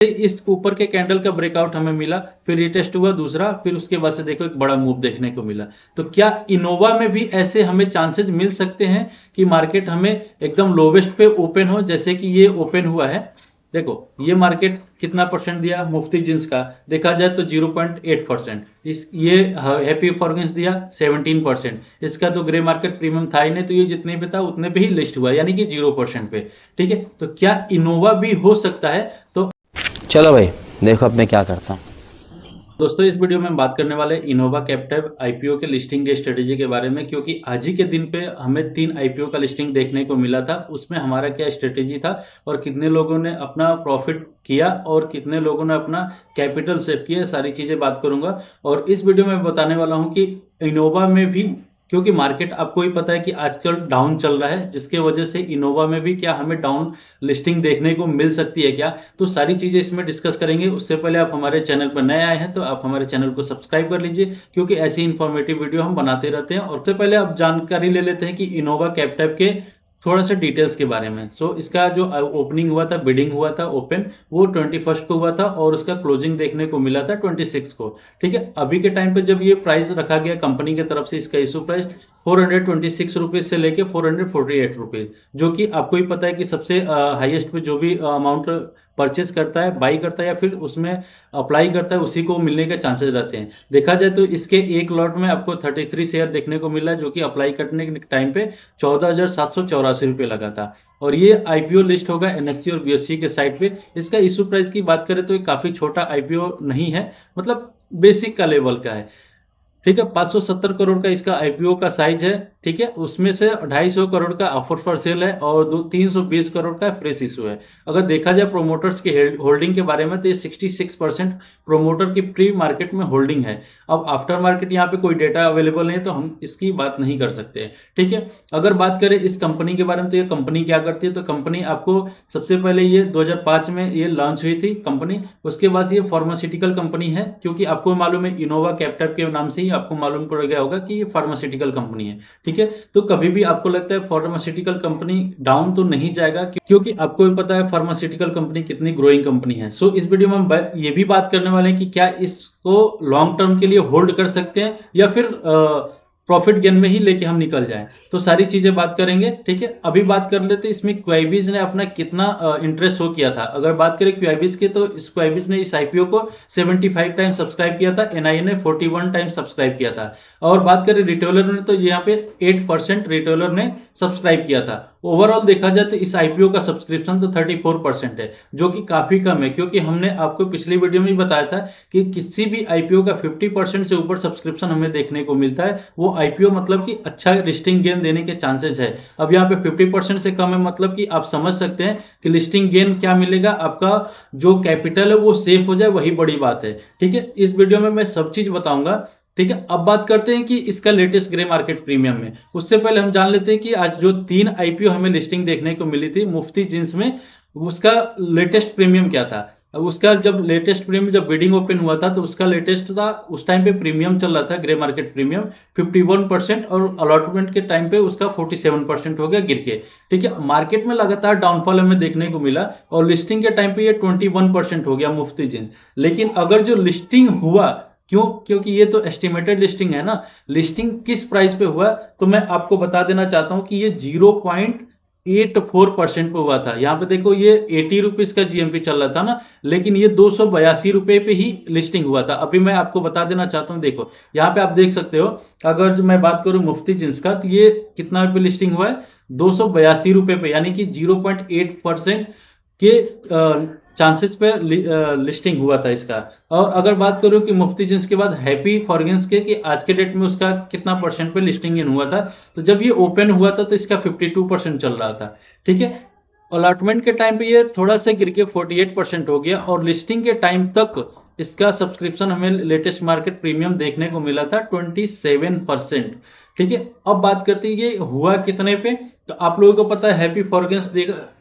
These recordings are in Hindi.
इस ऊपर के कैंडल का ब्रेकआउट हमें मिला, फिर रिटेस्ट हुआ दूसरा, फिर उसके बाद से देखो एक बड़ा मूव देखने को मिला। तो क्या इनोवा में भी ऐसे हमें चांसेस मिल सकते हैं कि मार्केट हमें एकदम लोवेस्ट पे ओपन हो, जैसे कि ये ओपन हुआ है। देखो ये मार्केट कितना परसेंट दिया मुफ्ती जींस का, देखा जाए तो 0.8%। इस ये हैप्पी फॉरगेंस दिया 17%। इसका तो ग्रे मार्केट प्रीमियम था ही नहीं, तो ये जितने पे था उतने पे ही लिस्ट हुआ, यानी कि 0% पे। ठीक है, तो क्या इनोवा भी हो सकता है? तो चलो भाई देखो अब मैं क्या करता हूँ। दोस्तों इस वीडियो में हम बात करने वाले इनोवा कैपिटल आईपीओ के लिस्टिंग के स्ट्रेटेजी के बारे में, क्योंकि आज ही के दिन पे हमें 3 आईपीओ का लिस्टिंग देखने को मिला था। उसमें हमारा क्या स्ट्रेटेजी था और कितने लोगों ने अपना प्रॉफिट किया और कितने लोगों ने अपना कैपिटल सेव किया, सारी चीजें बात करूंगा। और इस वीडियो में बताने वाला हूं कि इनोवा में भी, क्योंकि मार्केट आपको ही पता है कि आजकल डाउन चल रहा है, जिसके वजह से इनोवा में भी क्या हमें डाउन लिस्टिंग देखने को मिल सकती है क्या, तो सारी चीजें इसमें डिस्कस करेंगे। उससे पहले आप हमारे चैनल पर नए आए हैं तो आप हमारे चैनल को सब्सक्राइब कर लीजिए, क्योंकि ऐसी इंफॉर्मेटिव वीडियो हम बनाते रहते हैं। और सबसे पहले आप जानकारी ले लेते हैं कि इनोवा कैपिटल के थोड़ा सा डिटेल्स के बारे में। इसका जो ओपनिंग हुआ था, बिडिंग हुआ था ओपन, वो 21 को हुआ था और उसका क्लोजिंग देखने को मिला था 26 को। ठीक है, अभी के टाइम पे जब ये प्राइस रखा गया कंपनी की तरफ से, इसका इशू प्राइस 426 रुपीज से लेके 448 रुपीज, जो कि आपको ही पता है कि सबसे हाईएस्ट पे जो भी अमाउंट परचेज करता है, बाई करता है या फिर उसमें अप्लाई करता है, उसी को मिलने के चांसेस रहते हैं। देखा जाए तो इसके एक लॉट में आपको 33 शेयर देखने को मिला, जो कि अप्लाई करने के टाइम पे 14,784 रुपये लगा था। और ये आईपीओ लिस्ट होगा एनएससी और बीएससी के साइट पे। इसका इशू प्राइस की बात करें तो ये काफी छोटा आईपीओ नहीं है, मतलब बेसिक का लेवल का है। ठीक है, 570 करोड़ का इसका आईपीओ का साइज है। ठीक है, उसमें से 250 करोड़ का ऑफर फॉर सेल है और 320 करोड़ का फ्रेश इशू है। अगर देखा जाए प्रोमोटर्स की होल्डिंग के बारे में, तो ये 66% प्रोमोटर की प्री मार्केट में होल्डिंग है। अब आफ्टर मार्केट यहाँ पे कोई डेटा अवेलेबल नहीं है, तो हम इसकी बात नहीं कर सकते। ठीक है, अगर बात करें इस कंपनी के बारे में, तो ये कंपनी क्या करती है, तो कंपनी आपको सबसे पहले ये 2005 में ये लॉन्च हुई थी कंपनी। उसके बाद ये फार्मास्यूटिकल कंपनी है, क्योंकि आपको मालूम है इनोवा कैपिटल के नाम से ही आपको मालूम पड़ गया होगा कि ये फार्मास्यूटिकल कंपनी है। ठीक है, तो कभी भी आपको लगता है फार्मास्यूटिकल कंपनी डाउन तो नहीं जाएगा, क्योंकि आपको भी पता है फार्मास्यूटिकल कंपनी कितनी ग्रोइंग कंपनी है। इस वीडियो में हम ये भी बात करने वाले हैं कि क्या इसको लॉन्ग टर्म के लिए होल्ड कर सकते हैं या फिर प्रॉफिट गेन में ही लेके हम निकल जाएं, तो सारी चीजें बात करेंगे। ठीक है, अभी बात कर लेते हैं इसमें क्वाइबिज ने अपना कितना इंटरेस्ट शो किया था। अगर बात करें क्वाइबिज के, तो इस क्वाइबिज ने इस आईपीओ को 75 टाइम सब्सक्राइब किया था, एनआईए ने 41 टाइम सब्सक्राइब किया था। और बात करें रिटेलर ने, तो यहाँ पे 8% रिटेलर ने सब्सक्राइब किया था। ओवरऑल देखा जाए तो इस आईपीओ का सब्सक्रिप्शन तो 34% है, जो कि काफी कम है, क्योंकि हमने आपको पिछली वीडियो में बताया था कि किसी भी आईपीओ का 50% से ऊपर सब्सक्रिप्शन हमें देखने को मिलता है, वो आईपीओ मतलब कि अच्छा लिस्टिंग गेन देने के चांसेस है। अब यहाँ पे 50% से कम है, मतलब कि आप समझ सकते हैं कि लिस्टिंग गेन क्या मिलेगा, आपका जो कैपिटल है वो सेफ हो जाए, वही बड़ी बात है। ठीक है, इस वीडियो में मैं सब चीज बताऊंगा। ठीक है, अब बात करते हैं कि इसका लेटेस्ट ग्रे मार्केट प्रीमियम में। उससे पहले हम जान लेते हैं कि आज जो 3 आईपीओ हमें लिस्टिंग देखने को मिली थी मुफ्ती जींस में, उसका लेटेस्ट प्रीमियम क्या था। अब उसका जब लेटेस्ट प्रीमियम जब बिडिंग ओपन हुआ था, तो उसका लेटेस्ट था, उस टाइम पे प्रीमियम चल रहा था ग्रे मार्केट प्रीमियम 51%, और अलॉटमेंट के टाइम पे उसका 47% हो गया गिर के। ठीक है, मार्केट में लगातार डाउनफॉल हमें देखने को मिला और लिस्टिंग के टाइम पे ये 21% हो गया मुफ्ती जींस। लेकिन अगर जो लिस्टिंग हुआ, क्योंकि ये तो एस्टिमेटेड लिस्टिंग है ना, लिस्टिंग किस प्राइस पे हुआ, तो मैं आपको बता देना चाहता हूं कि ये 0.84% पे हुआ था। यहां पे देखो ये 80 रुपीज का जीएमपी चल रहा था ना, लेकिन ये 282 रुपए पे ही लिस्टिंग हुआ था। अभी मैं आपको बता देना चाहता हूं, देखो यहाँ पे आप देख सकते हो। अगर जो मैं बात करूं मुफ्ती जींस का, तो ये कितना पे लिस्टिंग हुआ है, 282 रुपए पे, यानी कि 0.8% के चांसेस पे लिस्टिंग हुआ था इसका। और अगर बात करूं कि मुफ्ती जींस के बाद हैप्पी फॉरगेंस के, कि आज के डेट में उसका कितना परसेंट पे लिस्टिंग इन हुआ था, तो जब ये ओपन हुआ था तो इसका 52% चल रहा था। ठीक है, अलॉटमेंट के टाइम पे ये थोड़ा सा गिर के 48% हो गया, और लिस्टिंग के टाइम तक इसका सब्सक्रिप्शन हमें लेटेस्ट मार्केट प्रीमियम देखने को मिला था 27%। ठीक है, अब बात करते हैं ये हुआ कितने पे, तो आप लोगों को पता है हैप्पी फॉरगेंस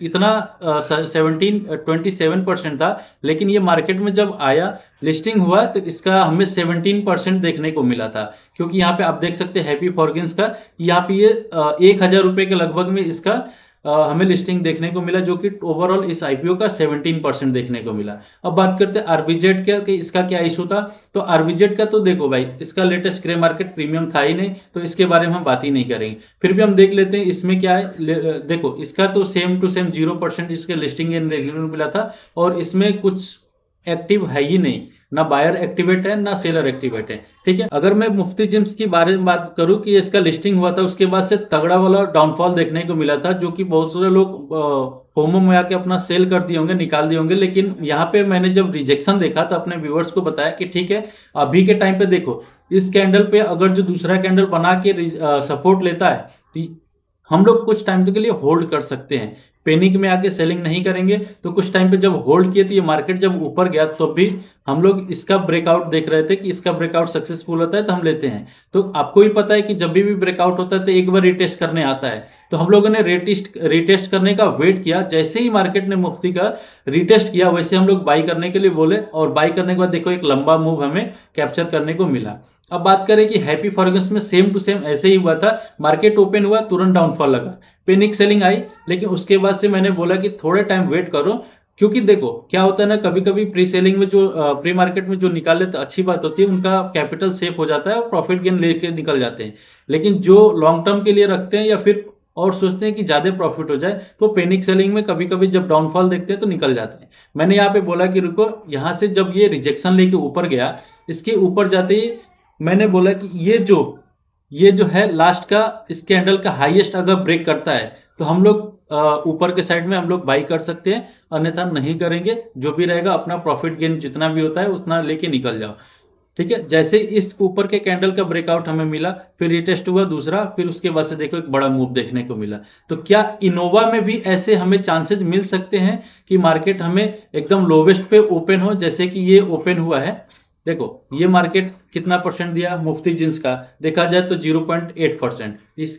इतना 27% था, लेकिन ये मार्केट में जब आया लिस्टिंग हुआ तो इसका हमें 17% देखने को मिला था। क्योंकि यहाँ पे आप देख सकते हैं हैप्पी फॉरगेंस का, यहाँ पे ये 1,000 रुपए के लगभग में इसका हमें लिस्टिंग देखने को मिला, जो कि ओवरऑल इस आईपीओ का 17% देखने को मिला। अब बात करते हैं आरबीजेड का कि इसका क्या इशू था। तो आरबीजेड का तो देखो भाई, इसका लेटेस्ट ग्रे मार्केट प्रीमियम था ही नहीं, तो इसके बारे में हम बात ही नहीं करेंगे। फिर भी हम देख लेते हैं इसमें क्या है। देखो इसका तो सेम टू सेम 0% इसके लिस्टिंग देखने को मिला था, और इसमें कुछ एक्टिव है ही नहीं, ना बायर एक्टिवेट है ना सेलर एक्टिवेट है। ठीक है, अगर मैं मुफ्ती जिम्स के बारे में बात करूं कि इसका लिस्टिंग हुआ था, उसके बाद से तगड़ा वाला डाउनफॉल देखने को मिला था, जो कि बहुत सारे लोग फोमो में आके अपना सेल कर दिए होंगे, निकाल दिए होंगे। लेकिन यहाँ पे मैंने जब रिजेक्शन देखा तो अपने व्यूअर्स को बताया कि ठीक है, अभी के टाइम पे देखो इस कैंडल पे अगर जो दूसरा कैंडल बना के सपोर्ट लेता है तो हम लोग कुछ टाइम के लिए होल्ड कर सकते हैं, पैनिक में आके सेलिंग नहीं करेंगे। तो कुछ टाइम पे जब होल्ड किए तो ये मार्केट जब ऊपर गया तो भी हम लोग इसका ब्रेकआउट देख रहे थे कि इसका ब्रेकआउट सक्सेसफुल होता है तो हम लेते हैं। तो आपको ही पता है कि जब भी ब्रेकआउट होता है तो एक बार रिटेस्ट करने आता है, तो हम लोगों ने रिटेस्ट करने का वेट किया। जैसे ही मार्केट ने मुफ्ती का रिटेस्ट किया वैसे हम लोग बाई करने के लिए बोले, और बाई करने के बाद देखो एक लंबा मूव हमें कैप्चर करने को मिला। अब बात करें कि हैप्पी फॉर्गस में सेम टू सेम ऐसे ही हुआ था, मार्केट ओपन हुआ तुरंत डाउनफॉल लगा, पैनिक सेलिंग आई। लेकिन उसके बाद से मैंने बोला कि थोड़े टाइम वेट करो, क्योंकि देखो क्या होता है ना, कभी कभी प्री सेलिंग में जो प्री मार्केट में जो निकाल लेते अच्छी बात होती है, उनका कैपिटल सेफ हो जाता है और प्रॉफिट गेन लेके निकल जाते हैं। लेकिन जो लॉन्ग टर्म के लिए रखते हैं या फिर और सोचते हैं कि ज्यादा प्रॉफिट हो जाए, तो पैनिक सेलिंग में कभी कभी जब डाउनफॉल देखते हैं तो निकल जाते हैं। मैंने यहाँ पे बोला कि रुको, यहाँ से जब ये रिजेक्शन लेके ऊपर गया, इसके ऊपर जाते ही मैंने बोला कि ये जो है लास्ट का इस कैंडल का हाईएस्ट अगर ब्रेक करता है तो हम लोग ऊपर के साइड में हम लोग बाई कर सकते हैं, अन्यथा नहीं करेंगे। जो भी रहेगा अपना प्रॉफिट गेन जितना भी होता है उतना लेके निकल जाओ। ठीक है, जैसे इस ऊपर के कैंडल का ब्रेकआउट हमें मिला, फिर रिटेस्ट हुआ दूसरा, फिर उसके बाद से देखो एक बड़ा मूव देखने को मिला। तो क्या इनोवा में भी ऐसे हमें चांसेस मिल सकते हैं कि मार्केट हमें एकदम लोवेस्ट पे ओपन हो, जैसे कि ये ओपन हुआ है। देखो ये मार्केट कितना परसेंट दिया मुफ्ती जिन्स का, देखा जाए तो 0.8%।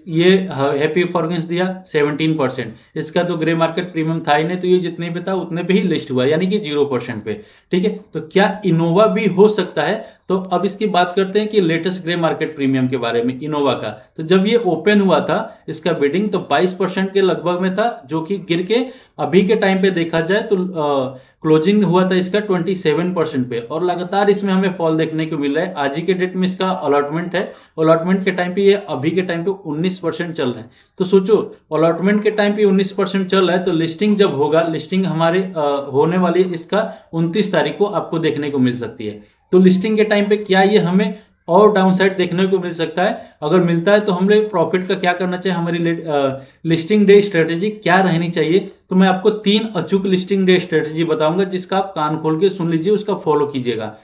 ये हैप्पी फॉर्गस दिया 17%। इसका तो ग्रे मार्केट प्रीमियम था ही नहीं, तो ये जितने पे था उतने पे ही लिस्ट हुआ, यानी कि 0% पे। ठीक है, तो क्या इनोवा भी हो सकता है? तो अब इसकी बात करते हैं कि लेटेस्ट ग्रे मार्केट प्रीमियम के बारे में इनोवा का। तो जब ये ओपन हुआ था इसका बिडिंग तो 22% के लगभग में था, जो कि गिर के अभी के टाइम पे देखा जाए तो क्लोजिंग हुआ था इसका 27% पे, और लगातार इसमें हमें फॉल देखने को मिल रहा है। आज ही के डेट में इसका अलॉटमेंट है, अलॉटमेंट के टाइम पे ये अभी के टाइम पे 19% चल रहा है। तो सोचो अलॉटमेंट के टाइम पे 19% चल रहा है, तो लिस्टिंग जब होगा, लिस्टिंग हमारे होने वाली इसका 29 तारीख को आपको देखने को मिल सकती है। तो लिस्टिंग के टाइम पे क्या ये हमें और डाउन साइड देखने को मिल सकता है? अगर मिलता है तो हम लोग प्रॉफिट का क्या करना चाहिए, हमारी लिस्टिंग डे स्ट्रेटेजी क्या रहनी चाहिए? तो मैं आपको 3 अचूक लिस्टिंग डे स्ट्रेटेजी बताऊंगा, जिसका आप कान खोल के सुन लीजिए, उसका फॉलो कीजिएगा,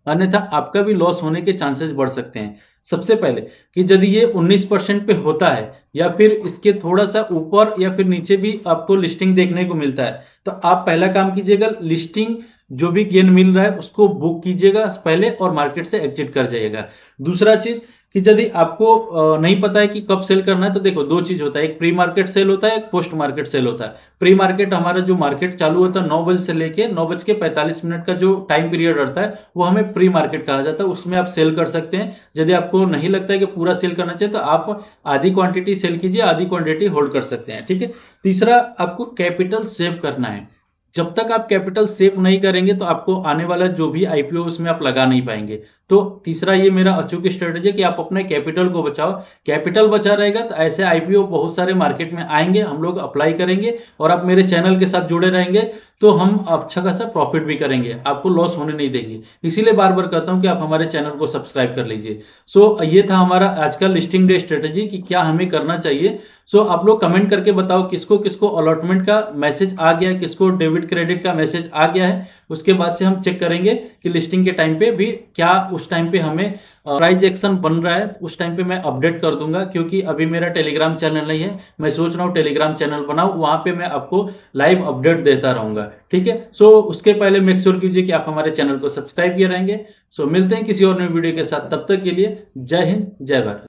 अन्यथा आपका भी लॉस होने के चांसेस बढ़ सकते हैं। सबसे पहले कि यदि ये 19% पे होता है या फिर इसके थोड़ा सा ऊपर या फिर नीचे भी आपको लिस्टिंग देखने को मिलता है, तो आप पहला काम कीजिएगा, लिस्टिंग जो भी गेन मिल रहा है उसको बुक कीजिएगा पहले और मार्केट से एग्जिट कर जाइएगा। दूसरा चीज कि यदि आपको नहीं पता है कि कब सेल करना है, तो देखो 2 चीज होता है, एक प्री मार्केट सेल होता है, एक पोस्ट मार्केट सेल होता है। प्री मार्केट हमारा जो मार्केट चालू होता है 9 बजे से लेके 9:45 का जो टाइम पीरियड रहता है वो हमें प्री मार्केट कहा जाता है, उसमें आप सेल कर सकते हैं। यदि आपको नहीं लगता है कि पूरा सेल करना चाहिए तो आप आधी क्वांटिटी सेल कीजिए, आधी क्वांटिटी होल्ड कर सकते हैं। ठीक है, तीसरा आपको कैपिटल सेव करना है। जब तक आप कैपिटल सेव नहीं करेंगे तो आपको आने वाला जो भी आईपीओ उसमें आप लगा नहीं पाएंगे। तो तीसरा ये मेरा अचूक स्ट्रेटेजी है कि आप अपने कैपिटल को बचाओ। कैपिटल बचा रहेगा तो ऐसे आईपीओ बहुत सारे मार्केट में आएंगे, हम लोग अप्लाई करेंगे और आप मेरे चैनल के साथ जुड़े रहेंगे तो हम अच्छा खासा प्रॉफिट भी करेंगे, आपको लॉस होने नहीं देंगे। इसीलिए बार बार कहता हूं कि आप हमारे चैनल को सब्सक्राइब कर लीजिए। सो ये था हमारा आज का लिस्टिंग डे स्ट्रेटेजी कि क्या हमें करना चाहिए। सो आप लोग कमेंट करके बताओ किसको किसको अलॉटमेंट का मैसेज आ गया है, किसको डेबिट क्रेडिट का मैसेज आ गया है। उसके बाद से हम चेक करेंगे कि लिस्टिंग के टाइम पे भी क्या उस टाइम पे हमें प्राइस एक्शन बन रहा है, उस टाइम पे मैं अपडेट कर दूंगा। क्योंकि अभी मेरा टेलीग्राम चैनल नहीं है, मैं सोच रहा हूँ टेलीग्राम चैनल बनाऊं, वहां पे मैं आपको लाइव अपडेट देता रहूंगा। ठीक है, सो उसके पहले मेक श्योर कीजिए कि आप हमारे चैनल को सब्सक्राइब किए रहेंगे। सो मिलते हैं किसी और नई वीडियो के साथ, तब तक के लिए जय हिंद जय भारत।